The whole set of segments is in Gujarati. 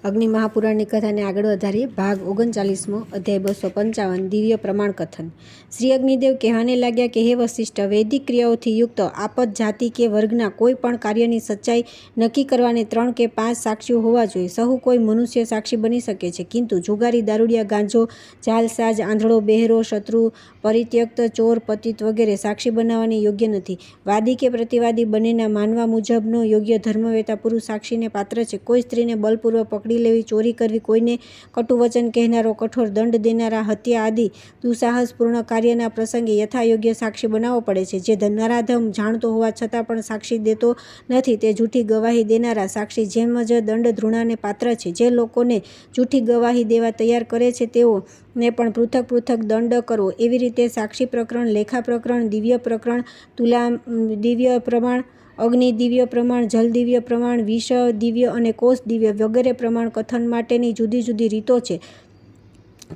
અગ્નિ મહાપુરાણની કથાને આગળ વધારીએ. ભાગ 39મો, અધ્યાય 255, દિવ્ય પ્રમાણ કથન. શ્રી અગ્નિદેવ કહેવાને લાગ્યા કે હે વશિષ્ઠ, વૈદિક ક્રિયાઓથી યુક્ત આપત જાતિ કે વર્ગના કોઈ પણ કાર્યની સચ્ચાઈ નક્કી કરવાને 3 કે 5 સાક્ષીઓ હોવા જોઈએ. સહુ કોઈ મનુષ્ય સાક્ષી બની શકે છે, કિંતુ જુગારી, દારૂડિયા, ગાંજો, જાલસાજ, આંધળો, બહેરો, શત્રુ, પરિત્યક્ત, ચોર, પતિત વગેરે સાક્ષી બનાવવાની યોગ્ય નથી. વાદી કે પ્રતિવાદી બંનેના માનવા મુજબનો યોગ્ય ધર્મવેતા પુરુષ સાક્ષીને પાત્ર છે. કોઈ સ્ત્રીને બલપૂર્વક પકડી લેવી, ચોરી કરવી, કોઈને કટુ વચન કહેનારો, કઠોર દંડ દેનારા, હત્યા આદિ દુસ્સાહસપૂર્ણ કાર્યના પ્રસંગે યથાયોગ્ય સાક્ષી બનાવવો પડે છે. જે નરાધમ જાણતો હોવા છતાં પણ સાક્ષી દેતો નથી તે જૂઠી ગવાહી દેનારા સાક્ષી જેમ જ દંડ ધૃણાને પાત્ર છે. જે લોકોને જૂઠી ગવાહી દેવા તૈયાર કરે છે તેઓને પણ પૃથક પૃથક દંડ કરવો. એવી રીતે સાક્ષી પ્રકરણ, લેખા પ્રકરણ, દિવ્ય પ્રકરણ, તુલા દિવ્ય પ્રમાણ, અગ્નિ દિવ્ય પ્રમાણ, જલ દિવ્ય પ્રમાણ, વિષ દિવ્ય અને કોષ દિવ્ય વગેરે પ્રમાણ કથન માટેની જુદી જુદી રીતો છે.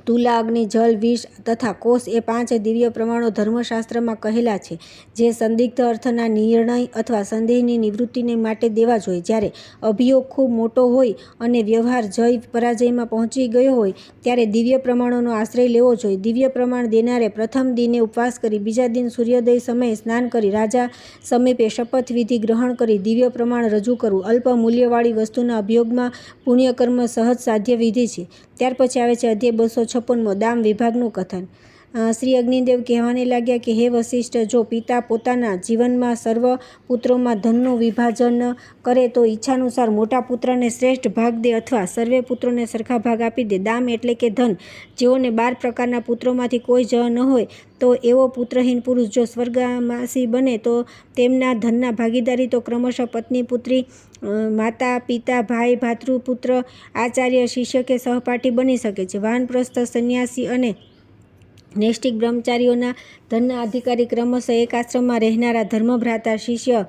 તુલા, અગ્નિ, જલ, વિષ તથા કોષ એ 5 દિવ્ય પ્રમાણો ધર્મશાસ્ત્રમાં કહેલા છે, જે સંદિગ્ધ અર્થના નિર્ણય અથવા સંદેહની નિવૃત્તિને માટે દેવા જોઈએ. જ્યારે અભિયોગ ખૂબ મોટો હોય અને વ્યવહાર જય પરાજયમાં પહોંચી ગયો હોય ત્યારે દિવ્ય પ્રમાણોનો આશ્રય લેવો જોઈએ. દિવ્ય પ્રમાણ દેનારે પ્રથમ દિને ઉપવાસ કરી, બીજા દિન સૂર્યોદય સમયે સ્નાન કરી, રાજા સમીપે શપથવિધિ ગ્રહણ કરી દિવ્ય પ્રમાણ રજૂ કરવું. અલ્પ મૂલ્યવાળી વસ્તુના અભિયોગમાં પુણ્યકર્મ સહજ સાધ્ય વિધિ છે. ત્યાર પછી આવે છે અધ્યાય 256મો, દામ વિભાગનું કથન. શ્રી અગ્નિદેવ કહેવાને લાગ્યા કે હે વશિષ્ઠ, જો પિતા પોતાના જીવનમાં સર્વ પુત્રોમાં ધનનું વિભાજન કરે તો ઈચ્છાનુસાર મોટા પુત્રને શ્રેષ્ઠ ભાગ દે અથવા સર્વે પુત્રોને સરખા ભાગ આપી દે. દામ એટલે કે ધન. જેઓને 12 પ્રકારના પુત્રોમાંથી કોઈ જ ન હોય તો એવો પુત્રહીન પુરુષ જો સ્વર્ગવાસી બને તો તેમના ધનના ભાગીદારી તો ક્રમશઃ પત્ની, પુત્રી, માતા, પિતા, ભાઈ, ભાતૃપુત્ર, આચાર્ય, શિષ્ય કે સહપાઠી બની શકે છે. વાનપ્રસ્થ, સંન્યાસી અને નૈષ્ઠિક બ્રહ્મચારીઓના ધનના અધિકારી ક્રમશઃ એક આશ્રમમાં રહેનારા ધર્મભ્રાતા, શિષ્ય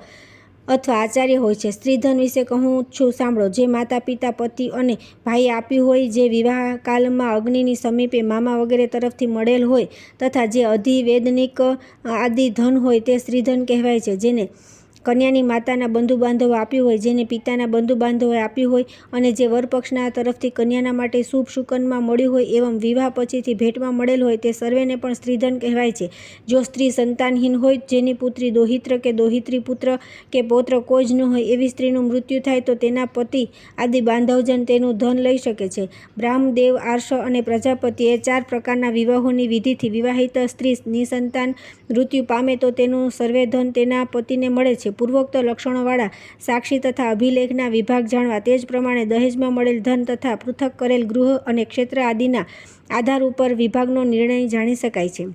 અથવા આચાર્ય હોય છે. સ્ત્રીધન વિશે કહું છું સાંભળો. જે માતા, પિતા, પતિ અને ભાઈએ આપ્યું હોય, જે વિવાહકાલમાં અગ્નિની સમીપે મામા વગેરે તરફથી મળેલ હોય તથા જે અધિવેદનિક આદિ ધન હોય તે સ્ત્રીધન કહેવાય છે. જેને કન્યાની માતાના બંધુબાંધવો આપ્યું હોય, જેને પિતાના બંધુબાંધવોએ આપ્યું હોય અને જે વરપક્ષના તરફથી કન્યાના માટે શુભ શુકનમાં મળ્યું હોય એવં વિવાહ પછીથી ભેટમાં મળેલ હોય તે સર્વેને પણ સ્ત્રીધન કહેવાય છે. જો સ્ત્રી સંતાનહીન હોય, જેની પુત્રી દોહિત્ર કે દોહિત્રી, પુત્ર કે પૌત્ર કોઈ જ ન હોય, એવી સ્ત્રીનું મૃત્યુ થાય તો તેના પતિ આદિ બાંધવજન તેનું ધન લઈ શકે છે. બ્રાહ્મ, દેવ, આર્ષ અને પ્રજાપતિ એ 4 પ્રકારના વિવાહોની વિધિથી વિવાહિત સ્ત્રી નિસંતાન મૃત્યુ પામે તો તેનું સર્વે ધન તેના પતિને મળે છે. પૂર્વોક્ત લક્ષણોવાળા સાક્ષી તથા અભિલેખના વિભાગ જાણવા. તે જ પ્રમાણે દહેજમાં મળેલ ધન તથા પૃથક કરેલ ગૃહ અને ક્ષેત્ર આદિના આધાર ઉપર વિભાગનો નિર્ણય જાણી શકાય છે.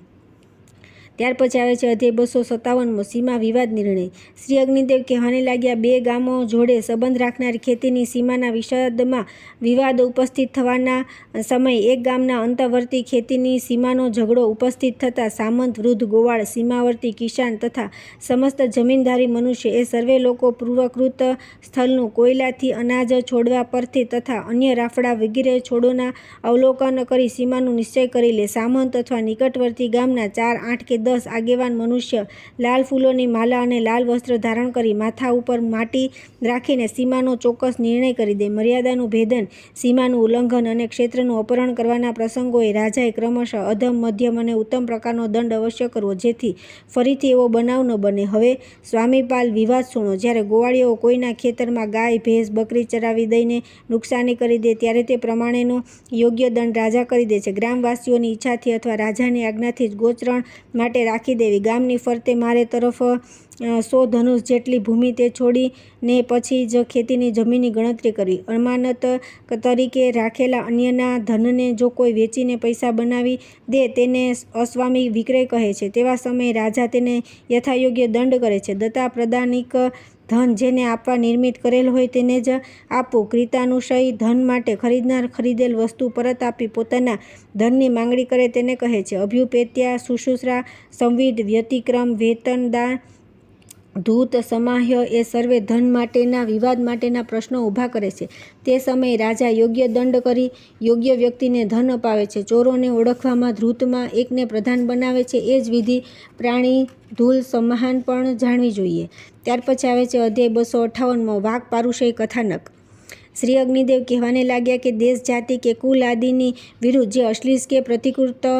ત્યાર પછી આવે છે અધ્યાય 257મો, સીમા વિવાદ નિર્ણય. શ્રી અગ્નિદેવ કહેવાને લાગ્યા, 2 ગામો જોડે સંબંધ રાખનારી ખેતીની સીમાના વિષદમાં વિવાદ ઉપસ્થિત થવાના સમયે એક ગામના અંતવર્તી ખેતીની સીમાનો ઝઘડો ઉપસ્થિત થતાં સામંત, વૃદ્ધ, ગોવાળ, સીમાવર્તી, કિસાન તથા સમસ્ત જમીનધારી મનુષ્ય એ સર્વે લોકો પૂર્વકૃત સ્થળનું કોયલાથી અનાજ છોડવા પરથી તથા અન્ય રાફડા વગેરે છોડોના અવલોકન કરી સીમાનું નિશ્ચય કરી લે. સામંત અથવા નિકટવર્તી ગામના 4, 8 કે 10 આગેવાન મનુષ્ય લાલ ફૂલોની માલા અને લાલ વસ્ત્ર ધારણ કરી માથા ઉપર માટી રાખીને સીમાનો ચોક્કસ નિર્ણય કરી દે. મર્યાદાનું ભેદન, સીમાનું ઉલ્લંઘન અને ક્ષેત્રનું અપહરણ કરવાના પ્રસંગોએ રાજાએ ક્રમશઃ અધમ, મધ્યમ અને ઉત્તમ પ્રકારનો દંડ અવશ્ય કરવો, જેથી ફરીથી એવો બનાવ ન બને. હવે સ્વામીપાલ વિવાદ સુણો. જ્યારે ગોવાળીઓ કોઈના ખેતરમાં ગાય, ભેંસ, બકરી ચરાવી દઈને નુકસાની કરી દે ત્યારે તે પ્રમાણેનો યોગ્ય દંડ રાજા કરી દે છે. ગ્રામવાસીઓની ઈચ્છાથી અથવા રાજાની આજ્ઞાથી જ ગોચરણ માટે રાખી દેવી. ગામની ફરતે મારે તરફ 100 ધનુષ જેટલી ભૂમિ તે છોડીને પછી જ ખેતીની જમીનની ગણતરી કરવી. અમાનત તરીકે રાખેલા અન્યના ધનને જો કોઈ વેચીને પૈસા બનાવી દે તેને અસ્વામી વિક્રય કહે છે. તેવા સમયે રાજા તેને યથાયોગ્ય દંડ કરે છે. દત્તા પ્રદાનિક ધન જેને આપવા નિર્મિત કરેલ હોય તેને જ આપવું. ક્રિતાનુશય ધન માટે ખરીદનાર ખરીદેલ વસ્તુ પરત આપી પોતાના ધનની માંગણી કરે તેને કહે છે. અભ્યુપેત્યા, શુશ્રુષા, સંવિદ, વ્યતિક્રમ, વેતનદાન, ધૂત, સમાહ્ય એ સર્વે ધન માટેના વિવાદ માટેના પ્રશ્નો ઊભા કરે છે. તે સમયે રાજા યોગ્ય દંડ કરી યોગ્ય વ્યક્તિને ધન અપાવે છે. ચોરોને ઓળખવામાં ધૂતમાં એકને પ્રધાન બનાવે છે. એ જ વિધિ પ્રાણી ધૂલ સમાહાન પણ જાણવી જોઈએ. ત્યાર પછી આવે છે અધ્યાય 258મો, વાક પારુષય કથાનક. શ્રી અગ્નિદેવ કહેવાને લાગ્યા કે દેશ, જાતિ કે કુલ આદિની વિરુદ્ધ જે અશ્લીલ કે પ્રતિકૃત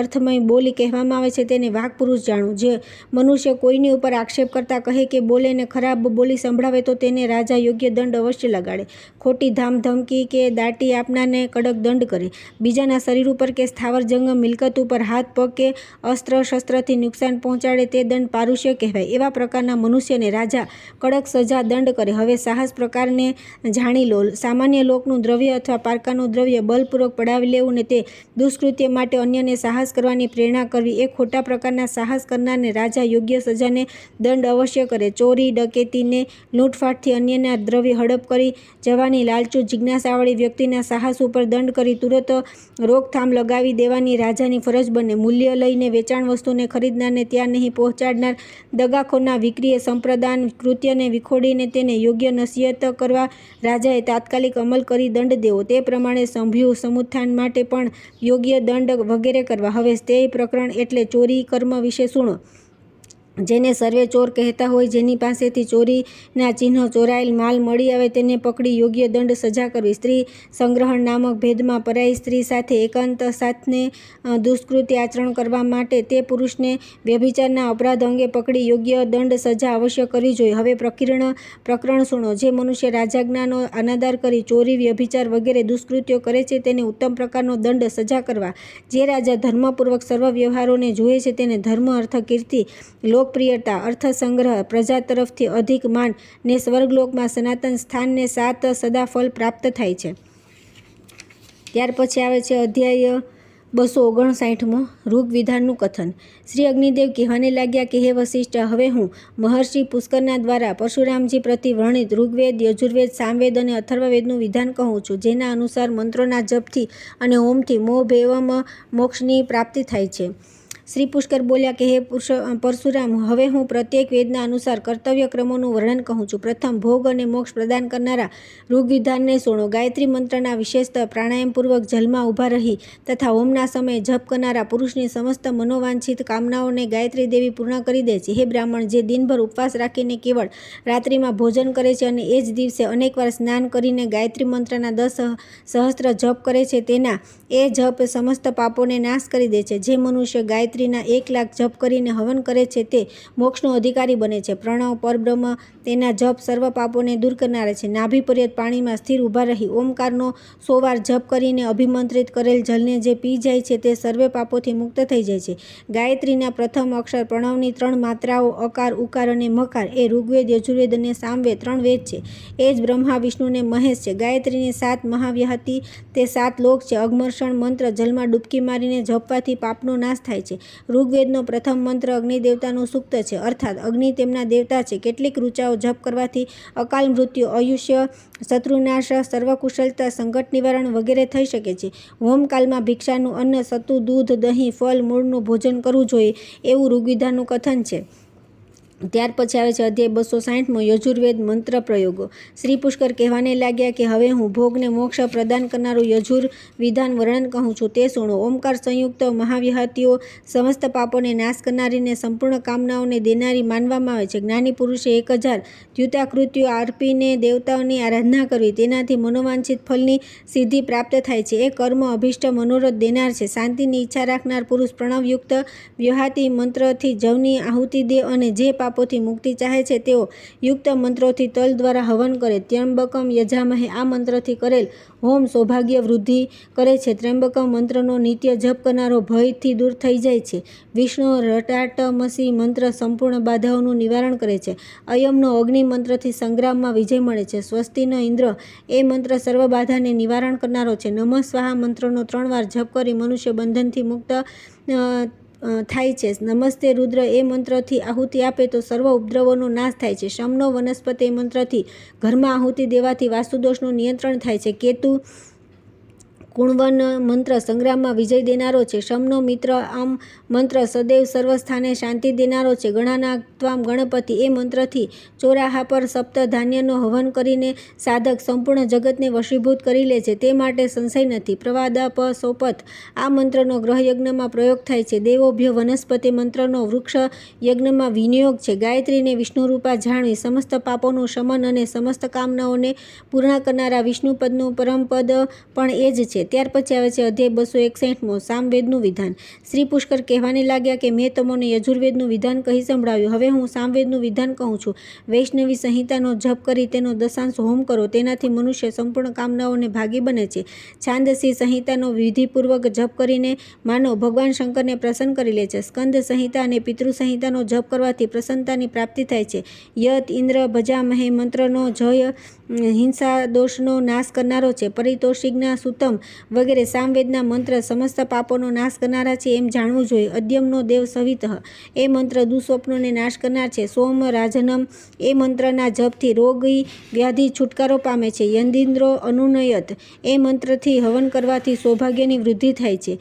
અર્થમય બોલી કહેવામાં આવે છે તેને વાક પુરુષ જાણવું. જે મનુષ્ય કોઈની ઉપર આક્ષેપ કરતા કહે કે બોલે ને ખરાબ બોલી સંભળાવે તો તેને રાજા યોગ્ય દંડ અવશ્ય લગાડે. ખોટી ધામ ધમકી કે દાટી આપનારને કડક દંડ કરે. બીજાના શરીર ઉપર કે સ્થાવર જંગમ મિલકત ઉપર હાથ પગ કે અસ્ત્ર શસ્ત્રથી નુકસાન પહોંચાડે તે દંડ પારુષ્ય કહેવાય. એવા પ્રકારના મનુષ્યને રાજા કડક સજા દંડ કરે. હવે સાહસ પ્રકારને જાણી લો. સામાન્ય લોકનું દ્રવ્ય અથવા પારકાનું દ્રવ્ય બલપૂર્વક પડાવી લેવું ને તે દુષ્કૃત્ય માટે અન્યને સાહસ કરવાની પ્રેરણા કરવી એ ખોટા પ્રકારના સાહસ કરનારને રાજા યોગ્ય સજાને દંડ અવશ્ય કરે. ચોરી ડકેતીને લૂંટફાટથી અન્યના દ્રવ્ય હડપ કરી જવાની લાલચુ જિજ્ઞાસાવાળી વ્યક્તિના સાહસ ઉપર દંડ કરી તુરત રોકથામ લગાવી દેવાની રાજાની ફરજ બને. મૂલ્ય લઈને વેચાણ વસ્તુને ખરીદનારને ત્યાં નહીં પહોંચાડનાર દગાખોરના વિક્રીય સંપ્રદાન કૃત્યને વિખોડીને તેને યોગ્ય નસીહત કરવા રાજાએ તાત્કાલિક અમલ કરી દંડ દેવો. તે પ્રમાણે સંભ્યુ સમુત્થાન માટે પણ યોગ્ય દંડ વગેરે કરવા. હવે સ્તેય પ્રકરણ એટલે ચોરી કર્મ વિશે સુણો. જેને સર્વે ચોર કહેતા હોય, જેની પાસેથી ચોરીના ચિહ્નો ચોરાયેલ માલ મળી આવે તેને પકડી યોગ્ય દંડ સજા કરવી. સ્ત્રી સંગ્રહણ નામક ભેદમાં પરાઈ સ્ત્રી સાથે એકાંત સાથને દુષ્કૃત્ય આચરણ કરવા માટે તે પુરુષને વ્યભિચારના અપરાધ અંગે પકડી યોગ્ય દંડ સજા અવશ્ય કરવી જોઈએ. હવે પ્રકરણ સુણો. જે મનુષ્ય રાજ્ઞાનો અનાદર કરી ચોરી વ્યભિચાર વગેરે દુષ્કૃત્યો કરે છે તેને ઉત્તમ પ્રકારનો દંડ સજા કરવા. જે રાજા ધર્મપૂર્વક સર્વ વ્યવહારોને જુએ છે તેને ધર્મ, અર્થ, કીર્તિ, લોકપ્રિયતા, અર્થ સંગ્રહ, પ્રજા તરફથી અધિક માન ને સ્વર્ગલોકમાં સનાતન સ્થાન ને 7 સદા ફળ પ્રાપ્ત થાય છે. ત્યાર પછી આવે છે અધ્યાય 259મો ઋગ્વિધાનનું કથન. શ્રી અગ્નિદેવ કહેવાને લાગ્યા કે હે વસિષ્ઠ, હવે હું મહર્ષિ પુષ્કરના દ્વારા પરશુરામજી પ્રતિ વર્ણિત ઋગ્વેદ, યજુર્વેદ, સામવેદ અને અથર્વવેદનું વિધાન કહું છું. જેના અનુસાર મંત્રોના જપથી અને હોમથી મોભ એવમ મોક્ષની પ્રાપ્તિ થાય છે. શ્રી પુષ્કર બોલ્યા કે હે પરશુરામ, હવે હું પ્રત્યેક વેદના અનુસાર કર્તવ્ય ક્રમોનું વર્ણન કહું છું. પ્રથમ, ભોગ અને મોક્ષ પ્રદાન કરનારા ઋગ્વિધાનને સુણો. ગાયત્રી મંત્રના વિશેષતઃ પ્રાણાયામપૂર્વક જલમાં ઊભા રહી તથા હોમના સમયે જપ કરનારા પુરુષની સમસ્ત મનોવાંછિત કામનાઓને ગાયત્રી દેવી પૂર્ણ કરી દે છે. હે બ્રાહ્મણ, જે દિનભર ઉપવાસ રાખીને કેવળ રાત્રિમાં ભોજન કરે છે અને એ જ દિવસે અનેકવાર સ્નાન કરીને ગાયત્રી મંત્રના 10 સહસ્ત્ર જપ કરે છે, તેના એ જપ સમસ્ત પાપોને નાશ કરી દે છે. જે મનુષ્ય ગાયત્રીના 1,00,000 જપ કરીને હવન કરે છે તે મોક્ષનો અધિકારી બને છે. પ્રણવ પરબ્રહ્મ તેના જપ સર્વ પાપોને દૂર કરનારા છે. નાભી પર્યંત પાણીમાં સ્થિર ઊભા રહી ઓમકારનો 100 વાર જપ કરીને અભિમંત્રિત કરેલ જલને જે પી જાય છે તે સર્વે પાપોથી મુક્ત થઈ જાય છે. ગાયત્રીના પ્રથમ અક્ષર પ્રણવની 3 માત્રાઓ અકાર, ઉકાર અને મકાર એ ઋગ્વેદ, યજુર્વેદ અને સામવેદ 3 વેદ છે. એ જ બ્રહ્મા, વિષ્ણુ ને મહેશ છે. ગાયત્રીની 7 મહાવ્યાહતિ તે 7 લોક છે. અગમર્ષણ મંત્ર જલમાં ડૂબકી મારીને જપવાથી પાપનો નાશ થાય છે. ઋગ્વેદનો પ્રથમ મંત્ર અગ્નિ દેવતાનું સૂક્ત છે, અર્થાત અગ્નિ તેમના દેવતા છે. કેટલીક ઋચાઓ જપ કરવાથી અકાલ મૃત્યુ, આયુષ્ય, શત્રુનાશ, સર્વકુશળતા, સંકટ નિવારણ વગેરે થઈ શકે છે. હોમકાલમાં ભિક્ષાનું અન્ન, સતુ, દૂધ, દહીં, ફળ, મૂળનું ભોજન કરવું જોઈએ એવું ઋગ્વિધાનનું કથન છે. ત્યાર પછી આવે છે અધ્યાય 260મો યજુર્વેદ મંત્ર પ્રયોગો. શ્રી પુષ્કર કહેવાને લાગ્યા કે હવે હું ભોગને મોક્ષ પ્રદાન કરનારું યજુર્વિધાન વર્ણન કહું છું. તે સુણો. ઓમકાર સંયુક્ત મહાવ્યાહતિઓ સમસ્ત પાપોને નાશ કરનારીને સંપૂર્ણ કામનાઓને દેનારી માનવામાં આવે છે. જ્ઞાની પુરુષે 1000 દ્યુતાકૃત્યો અર્પીને દેવતાઓની આરાધના કરવી. તેનાથી મનોવાંછિત ફળની સિદ્ધિ પ્રાપ્ત થાય છે. એ કર્મ અભિષ્ટ મનોરથ દેનાર છે. શાંતિની ઈચ્છા રાખનાર પુરુષ પ્રણવયુક્ત વ્યાહતિ મંત્રથી જવની આહુતિ દે અને જે પાપોથી મુક્તિ ચાહે છે તેઓ યુક્ત મંત્રોથી તલ દ્વારા હવન કરે. ત્ર્યંબકમ યજામહે આ મંત્રથી કરેલ હોમ સૌભાગ્ય વૃદ્ધિ કરે છે. ત્ર્યંબકમ મંત્રનો નિત્ય જપ કરનારો ભયથી દૂર થઈ જાય છે. વિષ્ણુ રટાટમસી મંત્ર સંપૂર્ણ બાધાઓનું નિવારણ કરે છે. અયમનો અગ્નિ મંત્રથી સંગ્રામમાં વિજય મળે છે. સ્વસ્તિનો ઇન્દ્ર એ મંત્ર સર્વ બાધાને નિવારણ કરનારો છે. નમઃ સ્વાહા મંત્રનો 3 વાર જપ કરી મનુષ્ય બંધનથી મુક્ત થાય છે. નમસ્તે રુદ્ર એ મંત્રથી આહુતિ આપે તો સર્વ ઉપદ્રવોનો નાશ થાય છે. શમનો વનસ્પતિ મંત્રથી ઘરમાં આહુતિ દેવાથી વાસ્તુદોષનું નિયંત્રણ થાય છે. કેતુ કુણવન મંત્ર સંગ્રામમાં વિજય દેનારો છે. શમનો મિત્ર આમ મંત્ર સદૈવ સર્વસ્થાને શાંતિ દેનારો છે. ગણાનાત્વામ ગણપતિ એ મંત્રથી ચોરાહા પર સપ્ત ધાન્યનો હવન કરીને સાધક સંપૂર્ણ જગતને વશીભૂત કરી લે છે, તે માટે સંશય નથી. પ્રવાદાપસોપત આ મંત્રનો ગ્રહ યજ્ઞમાં પ્રયોગ થાય છે. દેવોભ્ય વનસ્પતિ મંત્રનો વૃક્ષ યજ્ઞમાં વિનિયોગ છે. ગાયત્રીને વિષ્ણુરૂપા જાણવી સમસ્ત પાપોનું શમન અને સમસ્ત કામનાઓને પૂર્ણ કરનારા વિષ્ણુપદનું પરમપદ પણ એ જ છે. ત્યાર પછી આવે છે અધ્યાય 261મો સામવેદનું વિધાન. શ્રી પુષ્કર કહેવાને લાગ્યા કે મેં તમને યજુર્વેદનું વિધાન કહી સંભળાવ્યું, હવે હું સામવેદનું વિધાન કહું છું. વૈષ્ણવી સંહિતાનો જપ કરી તેનો દશાંશ હોમ કરો, તેનાથી મનુષ્ય સંપૂર્ણ કામનાઓને ભાગી બને છે. છાંદસી સંહિતાનો વિધિપૂર્વક જપ કરીને માનવ ભગવાન શંકરને પ્રસન્ન કરી લે છે. સ્કંદ સંહિતા અને પિતૃ સંહિતાનો જપ કરવાથી પ્રસન્નતાની પ્રાપ્તિ થાય છે. યત ઇન્દ્ર ભજામહે મંત્રનો જય હિંસા દોષનો નાશ કરનારો છે. પરિતોષિજ્ઞા સુતમ વગેરે સામવેદના મંત્ર સમસ્ત પાપોનો નાશ કરનારા છે એમ જાણવું જોઈએ. અદ્યમનો દેવ સવિતઃ એ મંત્ર દુઃસ્વપ્નોને નાશ કરનાર છે. સોમ રાજનમ એ મંત્રના જપથી રોગી વ્યાધિ છુટકારો પામે છે. યંદિન્દ્રો અનુનયત એ મંત્રથી હવન કરવાથી સૌભાગ્યની વૃદ્ધિ થાય છે.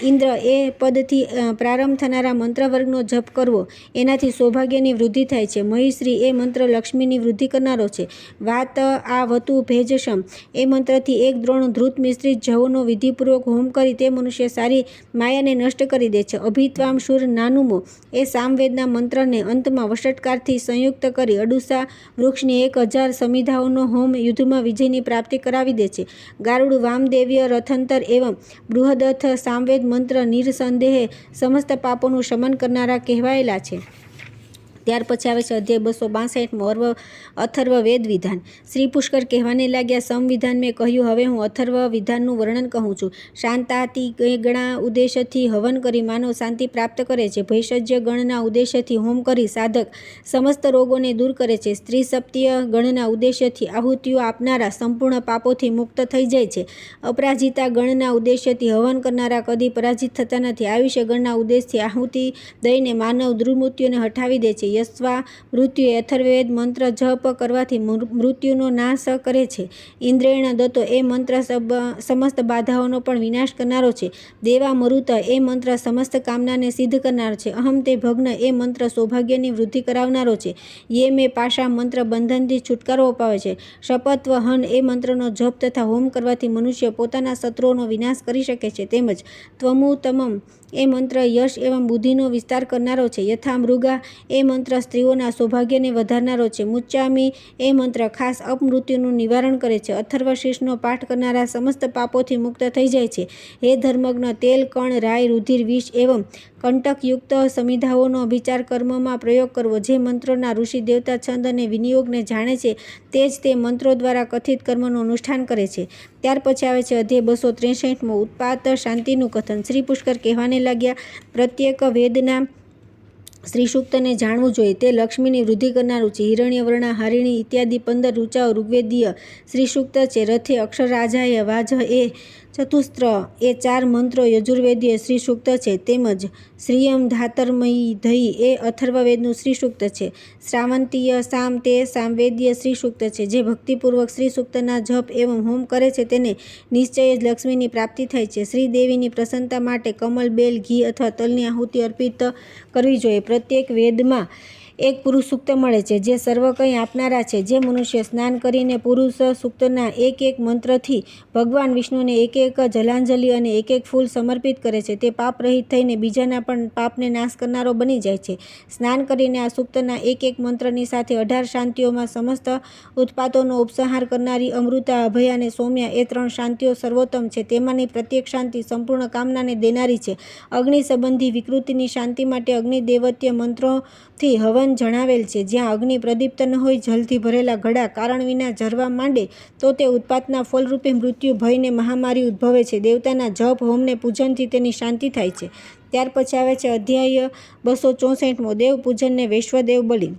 ઇન્દ્ર એ પદથી પ્રારંભ થનારા મંત્રવર્ગનો જપ કરવો, એનાથી સૌભાગ્યની વૃદ્ધિ થાય છે. મહિશ્રી એ મંત્ર લક્ષ્મીની વૃદ્ધિ કરનારો છે. વાત આ વતુ ભેજશમ એ મંત્રથી એક દ્રોણ ધૃત મિશ્રિત જવનો વિધિપૂર્વક હોમ કરી તે મનુષ્ય સારી માયાને નષ્ટ કરી દે છે. અભિત્વામ શુર નાનુમો એ સામવેદના મંત્રને અંતમાં વષટકારથી સંયુક્ત કરી અડુસા વૃક્ષની 1000 સમિધાઓનો હોમ યુદ્ધમાં વિજયની પ્રાપ્તિ કરાવી દે છે. ગારુડ વામદેવ્ય રથંતર એવં બૃહદથ સામવેદ મંત્ર નિરસંદેહે સમસ્ત પાપોનું શમન કરનારા કહેવાયેલા છે. ત્યાર પછી આવે છે અધ્યાય 262મો અથર્વ વેદ વિધાન. શ્રી પુષ્કર કહેવાને લાગ્યા સંવિધાન મેં કહ્યું, હવે હું અથર્વ વિધાનનું વર્ણન કહું છું. શાંતાતિ ગણા ઉદ્દેશથી હવન કરી માનવ શાંતિ પ્રાપ્ત કરે છે. ભૈષજ્ય ગણના ઉદ્દેશથી હોમ કરી સાધક સમસ્ત રોગોને દૂર કરે છે. સ્ત્રીસપ્તીય ગણના ઉદ્દેશથી આહુતિઓ આપનારા સંપૂર્ણ પાપોથી મુક્ત થઈ જાય છે. અપરાજિતા ગણના ઉદ્દેશથી હવન કરનારા કદી પરાજિત થતા નથી. આયુષ્ય ગણના ઉદ્દેશથી આહુતિ દઈને માનવ દુર્મૃત્યુને હટાવી દે છે. યસ્વા મૃત્યુ અથર્વવેદ મંત્ર જપ કરવાથી મૃત્યુનો નાશ કરે છે. ઇન્દ્રેણ દત્તો એ મંત્ર સમસ્ત બાધાઓનો પણ વિનાશ કરનારો છે. દેવા મરુત એ મંત્ર સમસ્ત કામનાને સિદ્ધ કરનારો છે. અહમ તે ભગ્ન એ મંત્ર સૌભાગ્યની વૃદ્ધિ કરાવનારો છે. યે મેં પાશા મંત્ર બંધનથી છુટકારો અપાવે છે. શપથવહન એ મંત્રનો જપ તથા હોમ કરવાથી મનુષ્ય પોતાના શત્રુઓનો વિનાશ કરી શકે છે. તેમજ ત્વમુતમમ એ મંત્ર યશ એવં બુદ્ધિનો વિસ્તાર કરનારો છે. યથા મૃગા એ મંત્ર સ્ત્રીઓના સૌભાગ્યને વધારનારો છે. મુચ્ચામી એ મંત્ર ખાસ અપમૃત્યુનું નિવારણ કરે છે. અથર્વશીર્ષનો પાઠ કરનારા સમસ્ત પાપોથી મુક્ત થઈ જાય છે. હે ધર્મજ્ઞ, તેલ, કણ, રાય, રુધિર, વિષ એવં કંટકયુક્ત સમિધાઓનો અભિચાર કર્મમાં પ્રયોગ કરવો. જે મંત્રોના ઋષિ દેવતા છંદ અને વિનિયોગને જાણે છે તે જ તે મંત્રો દ્વારા કથિત કર્મનું અનુષ્ઠાન કરે છે. ત્યાર પછી આવે છે અધ્યાય 263મો ઉત્પાત શાંતિનું કથન. શ્રી પુષ્કર કહેવાને લાગ્યા, પ્રત્યેક વેદના શ્રી સૂક્તને જાણવું જોઈએ. તે લક્ષ્મીની વૃદ્ધિ કરનારું છે. હિરણ્યવર્ણા, હારિણી ઇત્યાદિ 15 ઋચાઓ ઋગ્વેદીય શ્રી સૂક્ત છે. રથે અક્ષરરાજાય વાજ એ ચતુસ્ત્ર એ 4 મંત્રો યજુર્વેદીય શ્રી સૂક્ત છે. તેમજ શ્રિયમ ધાતર્મયી ધઈ એ અથર્વવેદનું શ્રી સૂક્ત છે. શ્રાવંતીય સામ તે સામવેદીય શ્રી સૂક્ત છે. જે ભક્તિપૂર્વક શ્રી સૂક્તના જપ એવં હોમ કરે છે તેને નિશ્ચય જ લક્ષ્મીની પ્રાપ્તિ થાય છે. શ્રી દેવીની પ્રસન્નતા માટે કમલ, બેલ, ઘી અથવા તલની આહુતિ અર્પિત કરવી જોઈએ. પ્રત્યેક વેદમાં એક પુરુષ સૂક્ત મળે છે જે સર્વ કંઈ આપનારા છે. જે મનુષ્ય સ્નાન કરીને પુરુષ સૂક્તના એક એક મંત્રથી ભગવાન વિષ્ણુને એક એક જલાંજલિ અને એક એક ફૂલ સમર્પિત કરે છે તે પાપ રહિત થઈને બીજાના પણ પાપને નાશ કરનારો બની જાય છે. સ્નાન કરીને આ સૂક્તના એક એક મંત્રની સાથે 18 શાંતિઓમાં સમસ્ત ઉત્પાતોનો ઉપસંહાર કરનારી અમૃતા, અભય અને સૌમ્યા એ 3 શાંતિઓ સર્વોત્તમ છે. તેમાંની પ્રત્યેક શાંતિ સંપૂર્ણ કામનાને દેનારી છે. અગ્નિ સંબંધી વિકૃતિની શાંતિ માટે અગ્નિદેવત્ય મંત્રોથી હવન જણાવેલ છે. જ્યાં અગ્નિ પ્રદીપ્ત ન હોય, જલથી ભરેલા ઘડા કારણ વિના ઝરવા માંડે તો તે ઉત્પાતના ફલરૂપે મૃત્યુ, ભય ને મહામારી ઉદ્ભવે છે. દેવતાના જપ, હોમને પૂજનથી તેની શાંતિ થાય છે. ત્યાર પછી આવે છે અધ્યાય 264મો દેવ પૂજનને વૈશ્વદેવ બલિ.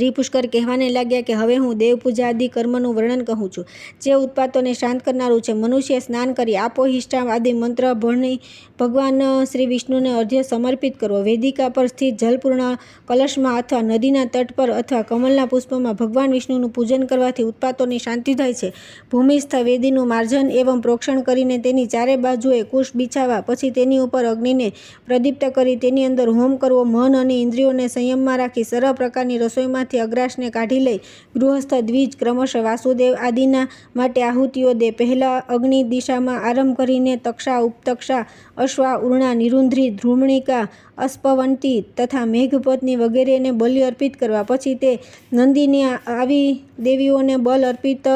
શ્રી પુષ્કર કહેવાને લાગ્યા કે હવે હું દેવપૂજા આદિ કર્મનું વર્ણન કહું છું, જે ઉત્પાતોને શાંત કરનારું છે. મનુષ્ય સ્નાન કરી આપોહિષ્ટા આદિ મંત્ર ભણી ભગવાન શ્રી વિષ્ણુને અર્ધ્ય સમર્પિત કરવો. વેદિકા પર સ્થિત જલપૂર્ણ કલશમાં અથવા નદીના તટ પર અથવા કમલના પુષ્પમાં ભગવાન વિષ્ણુનું પૂજન કરવાથી ઉત્પાતોની શાંતિ થાય છે. ભૂમિસ્થ વેદીનું માર્જન એવં પ્રોક્ષણ કરીને તેની ચારે બાજુએ કુશ બિછાવવા, પછી તેની ઉપર અગ્નિને પ્રદીપ્ત કરી તેની અંદર હોમ કરવો. મન અને ઇન્દ્રિયોને સંયમમાં રાખી સર્વ પ્રકારની રસોઈમાંથી અગ્રાસને કાઢી લઈ ગૃહસ્થ દ્વિજ ક્રમશઃ વાસુદેવ આદિના માટે આહુતિઓ દે. પહેલા અગ્નિ દિશામાં આરંભ કરીને તક્ષા, ઉપતક્ષા, અશ્વા, ઉર્ણા, નિરુંધ્રી, ધ્રુમણિકા, અસ્પવંતી તથા મેઘપત્ની વગેરેને બલિ અર્પિત કરવા. પછી તે નંદિની આવી દેવીઓને બલ અર્પિત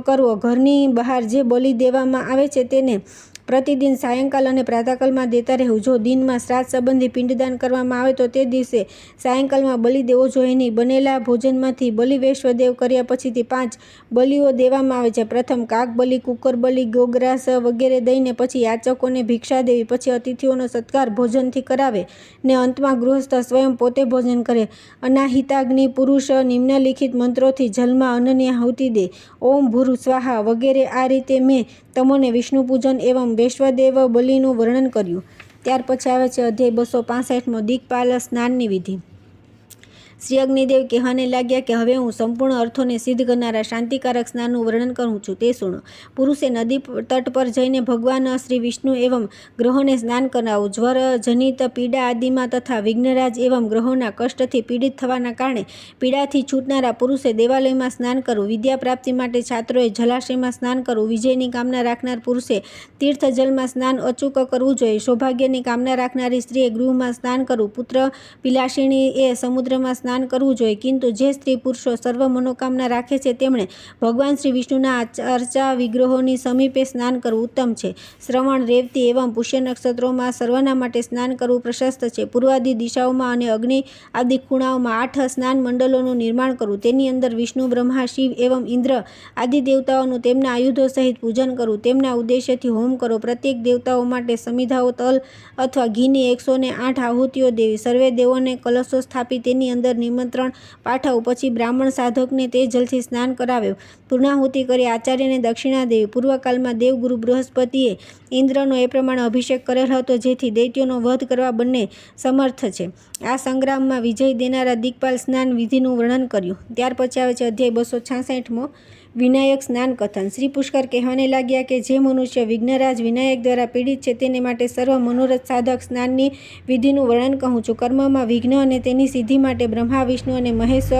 કરવો. ઘરની બહાર જે બલિ દેવામાં આવે છે તેને પ્રતિદિન સાયંકાલ અને પ્રાતઃકાલમાં દેતા રહેવું. જો દિનમાં શ્રાદ્ધ સંબંધી પિંડદાન કરવામાં આવે તો તે દિવસે સાયંકાલમાં બલિ દેવો જોઈએ નહીં. બનેલા ભોજનમાંથી બલિ વૈશ્વદેવ કર્યા પછીથી 5 બલિઓ દેવામાં આવે છે. પ્રથમ કાક બલિ, કુકર બલિ, ગોગ્રાસ વગેરે દઈને પછી યાચકોને ભિક્ષા દેવી, પછી અતિથિઓનો સત્કાર ભોજનથી કરાવે ને અંતમાં ગૃહસ્થ સ્વયં પોતે ભોજન કરે. અનાહિતાગ્નિ પુરુષ નિમ્નલિખિત મંત્રોથી જલમાં અન્નની આહુતિ દે. ઓમ ભૂર સ્વાહા વગેરે. આ રીતે મેં તમોને વિષ્ણુ પૂજન એવં વૈશ્વદેવ બલિનું વર્ણન કર્યું. ત્યાર પછી આવે છે અધ્યાય 265મો દિક્પાલ સ્નાનની વિધિ. શ્રી અગ્નિદેવ કહેવાને લાગ્યા કે હવે હું સંપૂર્ણ અર્થોને સિદ્ધ કરનારા શાંતિકારક સ્નાનનું વર્ણન કરું છું, તે સુણો. પુરુષે નદી તટ પર જઈને ભગવાન શ્રી વિષ્ણુ એવં ગ્રહોને સ્નાન કરાવવું. જ્વર જનિત પીડા આદિમાં તથા વિઘ્નરાજ એવં ગ્રહોના કષ્ટથી પીડિત થવાના કારણે પીડાથી છૂટનારા પુરુષે દેવાલયમાં સ્નાન કરવું. વિદ્યા પ્રાપ્તિ માટે છાત્રોએ જલાશયમાં સ્નાન કરવું. વિજયની કામના રાખનાર પુરુષે તીર્થજલમાં સ્નાન અચૂક કરવું જોઈએ. સૌભાગ્યની કામના રાખનારી સ્ત્રીએ ગૃહમાં સ્નાન કરવું. પુત્ર પિલાસિણી એ સમુદ્રમાં સ્નાન કરવું જોઈએ. કિંતુ જે સ્ત્રી પુરુષો સર્વ મનોકામના રાખે છે તેમણે ભગવાન શ્રી વિષ્ણુના અર્ચા વિગ્રહોની સમીપે સ્નાન કરવું ઉત્તમ છે. શ્રવણ, રેવતી એવં પુષ્ય નક્ષત્રોમાં સર્વના માટે સ્નાન કરવું પ્રશસ્ત છે. પૂર્વાદિ દિશાઓમાં અને અગ્નિ આદિ ખૂણાઓમાં 8 સ્નાન મંડલોનું નિર્માણ કરવું. તેની અંદર વિષ્ણુ, બ્રહ્મા, શિવ એવં ઇન્દ્ર આદિ દેવતાઓનું તેમના આયુધો સહિત પૂજન કરવું. તેમના ઉદ્દેશ્યથી હોમ કરો. પ્રત્યેક દેવતાઓ માટે સમિધાઓ, તલ અથવા ઘીની 108 આહુતિઓ દેવી. સર્વે દેવોને કલશો સ્થાપી તેની અંદર નિમંત્રણ પાઠવું. પછી બ્રાહ્મણ સાધકને તે જલથી સ્નાન કરાવે. પૂર્ણાહુતિ કરી આચાર્યને દક્ષિણા દેવી. પૂર્વકાળમાં દેવગુરુ બૃહસ્પતિએ ઇન્દ્રનો એ પ્રમાણે અભિષેક કરેલ હતો જેથી દૈત્યોનો વધ કરવા બંને સમર્થ છે. આ સંગ્રામમાં વિજય દેનારા દિક્પાલ સ્નાન વિધિનું વર્ણન કર્યું. ત્યાર પછી આવે છે અધ્યાય 266મો વિનાયક સ્નાન કથન. શ્રી પુષ્કર કહેવાને લાગ્યા કે જે મનુષ્ય વિઘ્નરાજ વિનાયક દ્વારા પીડિત છે તેને માટે સર્વ મનોરથ સાધક સ્નાનની વિધિનું વર્ણન કહું છું. કર્મમાં વિઘ્ન અને તેની સિદ્ધિ માટે બ્રહ્મા, વિષ્ણુ અને મહેશ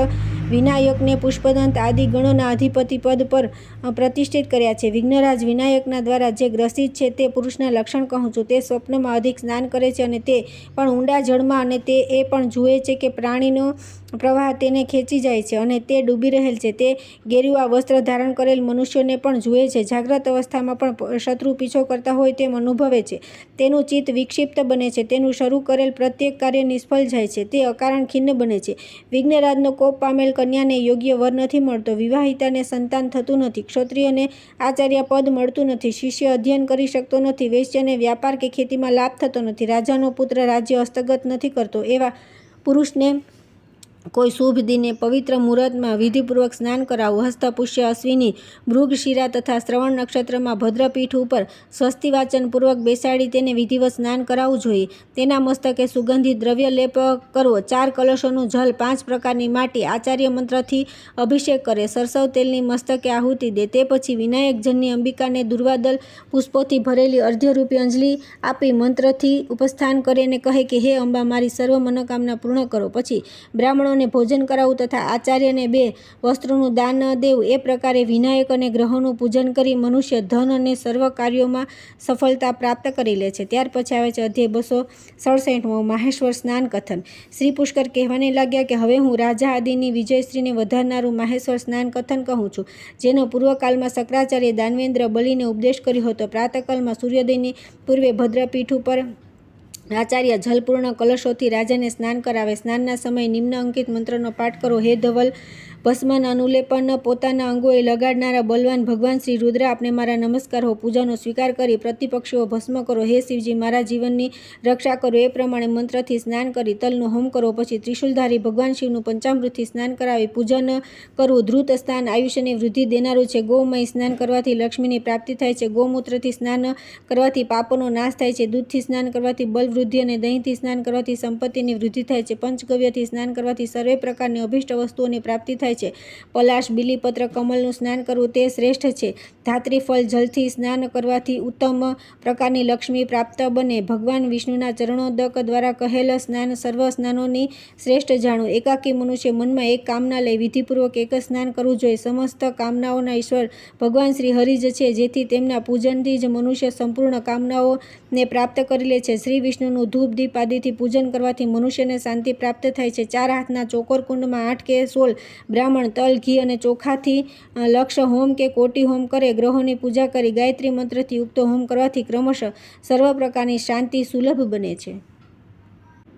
વિનાયકને પુષ્પદંત આદિ ગણોના અધિપતિ પદ પર પ્રતિષ્ઠિત કર્યા છે. વિઘ્નરાજ વિનાયકના દ્વારા જે ગ્રસિત છે તે પુરુષના લક્ષણ કહું છું. તે સ્વપ્નમાં અધિક સ્નાન કરે છે અને તે પણ ઊંડા જળમાં, અને તે એ પણ જુએ છે કે પ્રાણીનો પ્રવાહ તેને ખેંચી જાય છે અને તે ડૂબી રહેલ છે. તે ગેરુઆ વસ્ત્ર ધારણ કરેલ મનુષ્યોને પણ જુએ છે. જાગ્રત અવસ્થામાં પણ શત્રુ પીછો કરતા હોય તેમ અનુભવે છે. તેનું ચિત્ત વિક્ષિપ્ત બને છે. તેનું શરૂ કરેલ પ્રત્યેક કાર્ય નિષ્ફળ જાય છે. તે અકારણ ખિન્ન બને છે. વિઘ્નરાજનો કોપ પામેલ કન્યાને યોગ્ય વર નથી મળતો. વિવાહિતાને સંતાન થતું નથી. ક્ષત્રિયને આચાર્ય પદ મળતું નથી. શિષ્ય અધ્યયન કરી શકતો નથી. વૈશ્યને વ્યાપાર કે ખેતીમાં લાભ થતો નથી. રાજાનો પુત્ર રાજ્ય હસ્તગત નથી કરતો. એવા પુરુષને કોઈ શુભ દિને પવિત્ર મુહૂર્તમાં વિધિપૂર્વક સ્નાન કરાવવું. હસ્ત, પુષ્ય, અશ્વિની, મૃગશિરા તથા શ્રવણ નક્ષત્રમાં ભદ્રપીઠ ઉપર સ્વસ્તિ વાચન પૂર્વક બેસાડી તેને વિધિવત સ્નાન કરાવવું જોઈએ. તેના મસ્તકે સુગંધિત દ્રવ્ય લેપ કરવો. 4 કલશોનું જલ, 5 પ્રકારની માટી, આચાર્ય મંત્રથી અભિષેક કરે. સરસવ તેલની મસ્તકે આહુતિ દે. તે પછી વિનાયક જનની અંબિકાને દુર્વાદલ પુષ્પોથી ભરેલી અર્ધ્યરૂપી અંજલિ આપી મંત્રથી ઉપસ્થાન કરે અને કહે કે હે અંબા, મારી સર્વ મનોકામના પૂર્ણ કરો. પછી બ્રાહ્મણો ભોજન કરાવવું તથા આચાર્યને 2 વસ્ત્રોનું દાન દેવું. એ પ્રકારે વિનાયક અને ગ્રહોનું પૂજન કરી મનુષ્ય ધન અને સર્વ કાર્યોમાં સફળતા પ્રાપ્ત કરી લે છે. ત્યાર પછી આવે છે અધ્યાય 267મો માહેશ્વર સ્નાન કથન. શ્રી પુષ્કર કહેવાને લાગ્યા કે હવે હું રાજા આદિની વિજયશ્રીને વધારનારું માહેશ્વર સ્નાન કથન કહું છું, જેનો પૂર્વકાળમાં શક્રાચાર્ય દાનવેન્દ્ર બલિને ઉપદેશ કર્યો હતો. પ્રાતઃકાળમાં સૂર્યોદયની પૂર્વે ભદ્રપીઠ ઉપર આચાર્ય જલપૂર્ણ કલશોથી રાજાને સ્નાન કરાવે. સ્નાનના સમયે નિમ્ન અંકિત મંત્રનો પાઠ કરો. હે ધવલ ભસ્મના અનુલેપન પોતાના અંગોએ લગાડનારા બલવાન ભગવાન શ્રી રુદ્ર, આપને મારા નમસ્કાર હો. પૂજાનો સ્વીકાર કરી પ્રતિપક્ષીઓ ભસ્મ કરો. હે શિવજી, મારા જીવનની રક્ષા કરો. એ પ્રમાણે મંત્રથી સ્નાન કરી તલનો હોમ કરો. પછી ત્રિશુલધારી ભગવાન શિવનું પંચામૃતથી સ્નાન કરાવી પૂજન કરવું. ધૃત સ્નાન આયુષ્યની વૃદ્ધિ દેનારું છે. ગૌમય સ્નાન કરવાથી લક્ષ્મીની પ્રાપ્તિ થાય છે. ગૌમૂત્રથી સ્નાન કરવાથી પાપોનો નાશ થાય છે. દૂધથી સ્નાન કરવાથી બલવૃદ્ધિ અને દહીંથી સ્નાન કરવાથી સંપત્તિની વૃદ્ધિ થાય છે. પંચગવ્યથી સ્નાન કરવાથી સર્વે પ્રકારની અભિષ્ટ વસ્તુઓની પ્રાપ્તિ થાય છે. પલાશ, બીલીપત્ર, કમલનું સ્નાન કરવું તે શ્રેષ્ઠ છે. ધાત્રીફળ જલથી સ્નાન કરવાથી ઉત્તમ પ્રકારની લક્ષ્મી પ્રાપ્ત બને. ભગવાન વિષ્ણુના ચરણોદક દ્વારા કહેલ સ્નાન સર્વ સ્નાનોની શ્રેષ્ઠ જાણવું. એકાકી મનુષ્ય મનમાં એક કામના લઈ વિધિપૂર્વક એક જ સ્નાન કરવું જોઈએ. સમસ્ત કામનાઓના ઈશ્વર ભગવાન શ્રી હરિ જ છે, જેથી તેમના પૂજનથી જ મનુષ્ય સંપૂર્ણ કામનાઓને પ્રાપ્ત કરી લે છે. શ્રી વિષ્ણુનું ધૂપ દીપ આદિથી પૂજન કરવાથી મનુષ્યને શાંતિ પ્રાપ્ત થાય છે. 4 હાથના ચોકોર કુંડમાં 8 કે 16 બ્રાહ્મણ તલ, ઘી અને ચોખાથી લક્ષ હોમ કે કોટી હોમ કરે. ગ્રહોની પૂજા કરી ગાયત્રી મંત્રથી યુક્ત હોમ કરવાથી ક્રમશઃ સર્વ પ્રકારની શાંતિ સુલભ બને છે.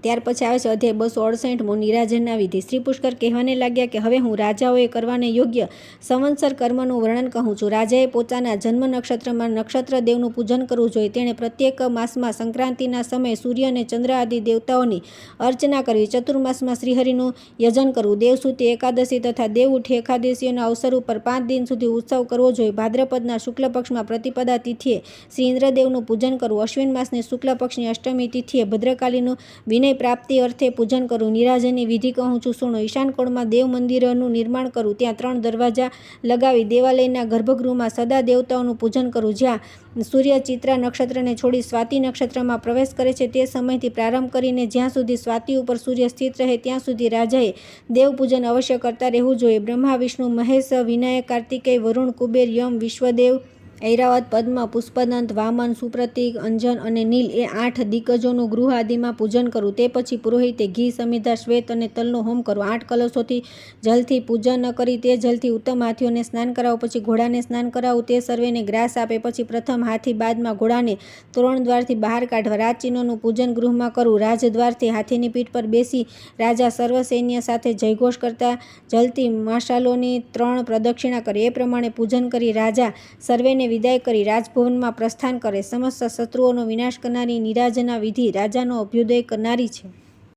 ત્યાર પછી આવે છે અધ્યાય 268મો નિરાજનના વિધિ. શ્રી પુષ્કર કહેવાને લાગ્યા કે હવે હું રાજાઓએ કરવાને યોગ્ય સંવત્સર કર્મનું વર્ણન કહું છું. રાજાએ પોતાના જન્મ નક્ષત્રમાં નક્ષત્ર દેવનું પૂજન કરવું જોઈએ. તેણે પ્રત્યેક માસમાં સંક્રાંતિના સમયે સૂર્ય અને ચંદ્ર આદિ દેવતાઓની અર્ચના કરવી. ચતુર્માસમાં શ્રીહરિનું યજન કરવું. દેવસૂતી એકાદશી તથા દેવઉઠી એકાદશીઓના અવસર ઉપર 5 દિન સુધી ઉત્સવ કરવો જોઈએ. ભાદ્રપદના શુક્લ પક્ષમાં પ્રતિપદા તિથિએ શ્રી ઇન્દ્રદેવનું પૂજન કરવું. અશ્વિન માસની શુક્લ પક્ષની અષ્ટમી તિથિએ ભદ્રકાલીનું વિનય પ્રાપ્તિ અર્થે પૂજન કરવું. નિરાજનની વિધિ કહું છું, સુણો. ઈશાન કોણમાં દેવ મંદિરનું નિર્માણ કરવું. ત્યાં 3 દરવાજા લગાવી દેવાલયના ગર્ભગૃહમાં સદા દેવતાઓનું પૂજન કરવું. જ્યાં સૂર્ય ચિત્રા નક્ષત્રને છોડી સ્વાતિ નક્ષત્રમાં પ્રવેશ કરે છે તે સમયથી પ્રારંભ કરીને જ્યાં સુધી સ્વાતિ ઉપર સૂર્ય સ્થિત રહે ત્યાં સુધી રાજાએ દેવ પૂજન અવશ્ય કરતા રહેવું જોઈએ. બ્રહ્મા, વિષ્ણુ, મહેશ, વિનાયક, કાર્તિકેય, વરુણ, કુબેર, યમ, વિશ્વદેવ, ઐરાવત, પદ્મ, પુષ્પદંત, વામન, સુપ્રતિક, અંજન અને નીલ એ 8 દિગ્ગજોનું ગૃહ આદિમાં પૂજન કરવું. તે પછી પુરોહિતે ઘી, સમિધા, શ્વેત અને તલનો હોમ કરવો. 8 કલશોથી જલથી પૂજન કરી તે જલથી ઉત્તમ હાથીઓને સ્નાન કરાવો. પછી ઘોડાને સ્નાન કરાવવું. તે સર્વેને ગ્રાસ આપે. પછી પ્રથમ હાથી, બાદમાં ઘોડાને તોરણ દ્વારથી બહાર કાઢવા. રાજચિહ્નોનું પૂજન ગૃહમાં કરવું. રાજદ્વારથી હાથીની પીઠ પર બેસી રાજા સર્વ સૈન્ય સાથે જયઘોષ કરતા જલથી મશાલોની 3 પ્રદક્ષિણા કરે. એ પ્રમાણે પૂજન કરી રાજા સર્વેને વિદાય કરી રાજભવનમાં પ્રસ્થાન કરે. સમસ્ત શત્રુઓનો વિનાશ કરનારી નિરાજના વિધિ રાજાનો અભ્યુદય કરનારી છે.